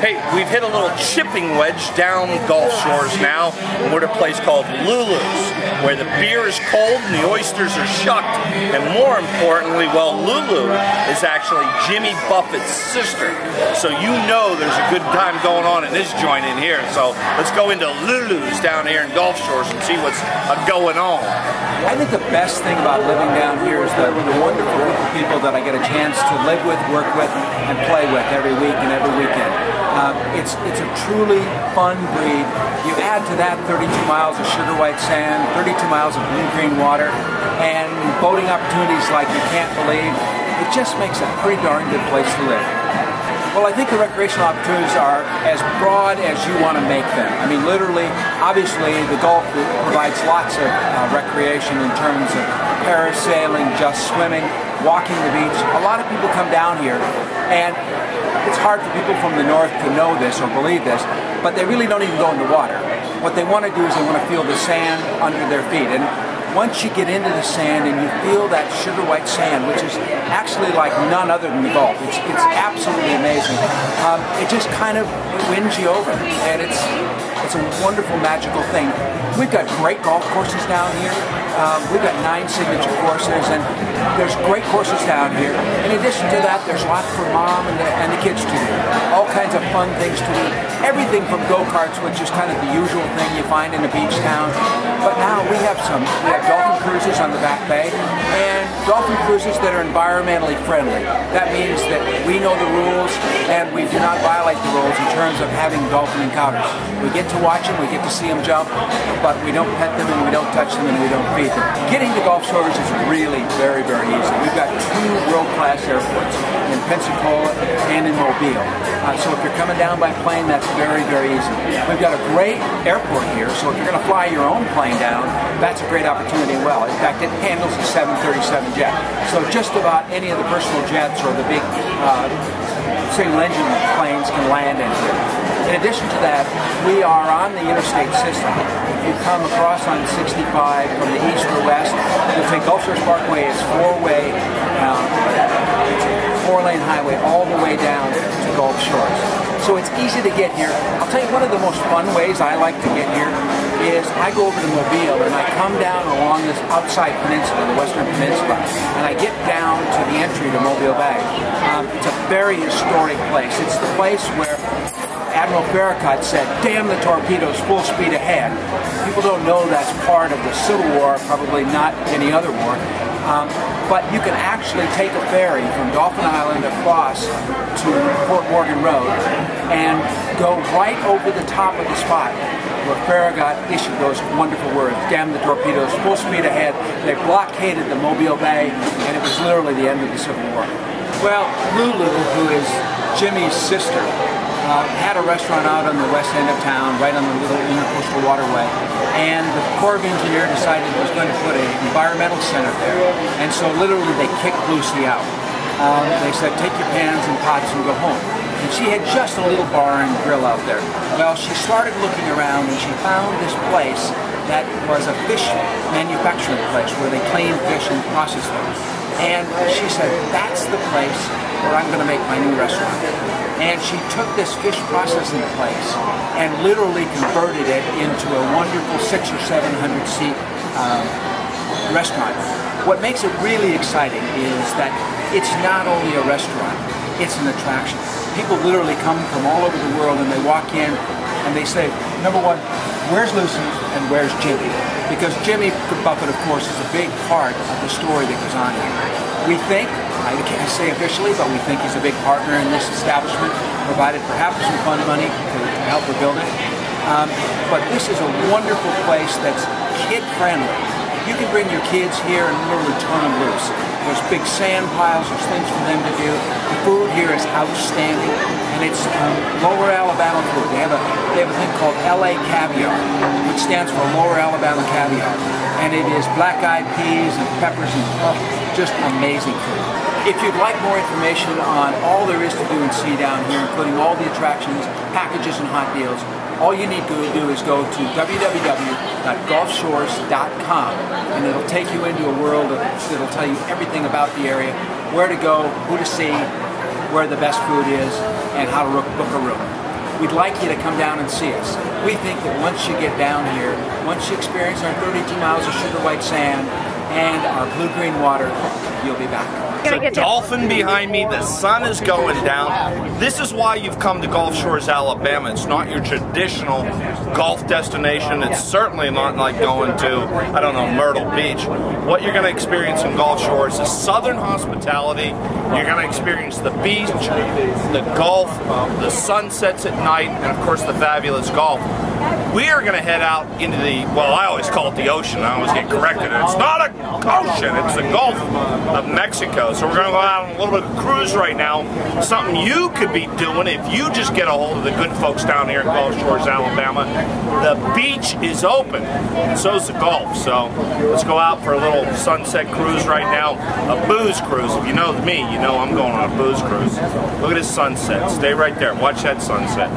Hey, we've hit a little chipping wedge down Gulf Shores now, and we're at a place called Lulu's, where the beer is cold and the oysters are shucked. And more importantly, well, Lulu is actually Jimmy Buffett's sister. So you know there's a good time going on in this joint in here. So let's go into Lulu's down here in Gulf Shores and see what's going on. I think the best thing about living down here is the wonderful group of people that I get a chance to live with, work with, and play with every week and every weekend. It's a truly fun breed. You add to that 32 miles of sugar white sand, 32 miles of blue-green water, and boating opportunities like you can't believe. It just makes a pretty darn good place to live. Well, I think the recreational opportunities are as broad as you want to make them. I mean, literally, obviously, the Gulf provides lots of recreation in terms of parasailing, just swimming, walking the beach. A lot of people come down here, and it's hard for people from the north to know this or believe this, but they really don't even go in the water. What they want to do is they want to feel the sand under their feet. And once you get into the sand and you feel that sugar white sand, which is actually like none other than the Gulf, it's absolutely amazing. It just kind of wins you over, and it's a wonderful, magical thing. We've got great golf courses down here. We've got 9 signature courses, and there's great courses down here. In addition to that, there's lots for mom and the kids to do. All kinds of fun things to do. Everything from go-karts, which is kind of the usual thing you find in a beach town. But now we have dolphin cruises on the back bay, and dolphin cruises that are environmentally friendly. That means that we know the rules, and we do not violate the rules in terms of having dolphin encounters. We get to watch them, we get to see them jump, but we don't pet them, and we don't touch them, and we don't feed them. Getting to Gulf Shores is really very, very easy. We've got 2 world-class airports in Pensacola and in Mobile. So if you're coming down by plane, that's very, very easy. We've got a great airport here, so if you're going to fly your own plane down, that's a great opportunity as well. In fact, it handles a 737 jet. So just about any of the personal jets or the big single-engine planes can land in here. In addition to that, we are on the interstate system. If you come across on 65 from the east or west, you'll take Gulf Shores Parkway. It's 4-way, 4-lane highway all the way down to Gulf Shores. So it's easy to get here. I'll tell you, one of the most fun ways I like to get here is I go over to Mobile and I come down along this outside peninsula, the western peninsula, and I get down to the entry to Mobile Bay. It's a very historic place. It's the place where Admiral Farragut said, "Damn the torpedoes, full speed ahead." People don't know that's part of the Civil War, probably not any other war. But you can actually take a ferry from Dauphin Island across to Fort Morgan Road and go right over the top of the spot where Farragut issued those wonderful words, "Damn the torpedoes, full speed ahead." They blockaded the Mobile Bay, and it was literally the end of the Civil War. Well, Lulu, who is Jimmy's sister, had a restaurant out on the west end of town, right on the little intercoastal waterway, and the Corps of Engineers decided it was going to put an environmental center there, and so literally they kicked Lucy out. They said, "Take your pans and pots and go home." And she had just a little bar and grill out there. Well, she started looking around and she found this place that was a fish manufacturing place where they clean fish and process them. And she said, "That's the place where I'm going to make my new restaurant." And she took this fish processing place and literally converted it into a wonderful 600 or 700 seat restaurant. What makes it really exciting is that it's not only a restaurant, it's an attraction. People literally come from all over the world and they walk in and they say, number one, where's Lucy and where's Jimmy? Because Jimmy Buffett, of course, is a big part of the story that goes on here. We think, I can't say officially, but we think he's a big partner in this establishment, provided perhaps some fund money to help her build it. But this is a wonderful place that's kid-friendly. You can bring your kids here and literally turn them loose. There's big sand piles, there's things for them to do. The food here is outstanding, and it's Lower Alabama food. They have a thing called LA Caviar, which stands for Lower Alabama Caviar. And it is black-eyed peas and peppers and just amazing food. If you'd like more information on all there is to do and see down here, including all the attractions, packages, and hot deals, all you need to do is go to www.gulfshores.com, and it'll take you into a world that'll tell you everything about the area, where to go, who to see, where the best food is, and how to book a room. we'd like you to come down and see us. We think that once you get down here, once you experience our 32 miles of sugar white sand and our blue-green water, you'll be back. There's a dolphin behind me, the sun is going down. This is why you've come to Gulf Shores, Alabama. It's not your traditional golf destination. It's certainly not like going to, I don't know, Myrtle Beach. What you're going to experience in Gulf Shores is southern hospitality. You're going to experience the beach, the Gulf, the sunsets at night, and of course the fabulous golf. We are going to head out into the, well, I always call it the ocean. I always get corrected. It's not an ocean, it's the Gulf of Mexico. So we're going to go out on a little bit of cruise right now. Something you could be doing if you just get a hold of the good folks down here in Gulf Shores, Alabama. The beach is open, and so is the Gulf. So let's go out for a little sunset cruise right now. A booze cruise. If you know me, you know I'm going on a booze cruise. Look at this sunset. Stay right there. Watch that sunset.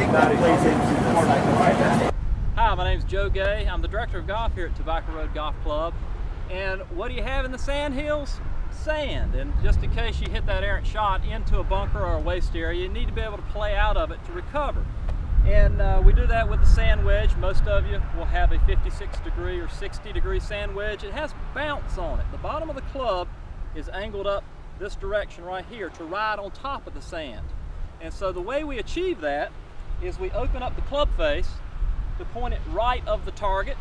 Hi, my name's Joe Gay. I'm the director of golf here at Tobacco Road Golf Club. And what do you have in the sand hills? Sand. And just in case you hit that errant shot into a bunker or a waste area, you need to be able to play out of it to recover. And we do that with the sand wedge. Most of you will have a 56 degree or 60 degree sand wedge. It has bounce on it. The bottom of the club is angled up this direction right here to ride on top of the sand. And so the way we achieve that is we open up the club face to point it right of the target.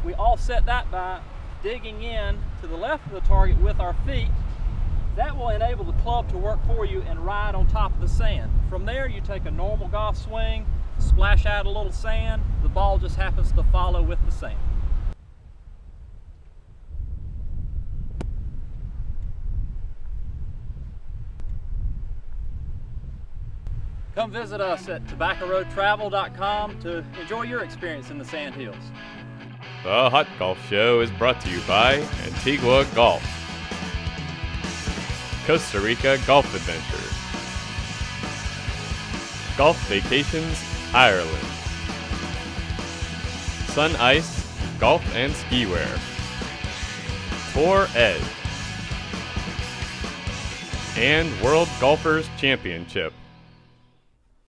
We offset that by digging in to the left of the target with our feet. That will enable the club to work for you and ride on top of the sand. From there, you take a normal golf swing, splash out a little sand, the ball just happens to follow with the sand. Come visit us at TobaccoRoadTravel.com to enjoy your experience in the sand hills. The Hot Golf Show is brought to you by Antigua Golf, Costa Rica Golf Adventure, Golf Vacations Ireland, Sun Ice Golf and Ski Wear, Tour Edge, and World Golfers Championship.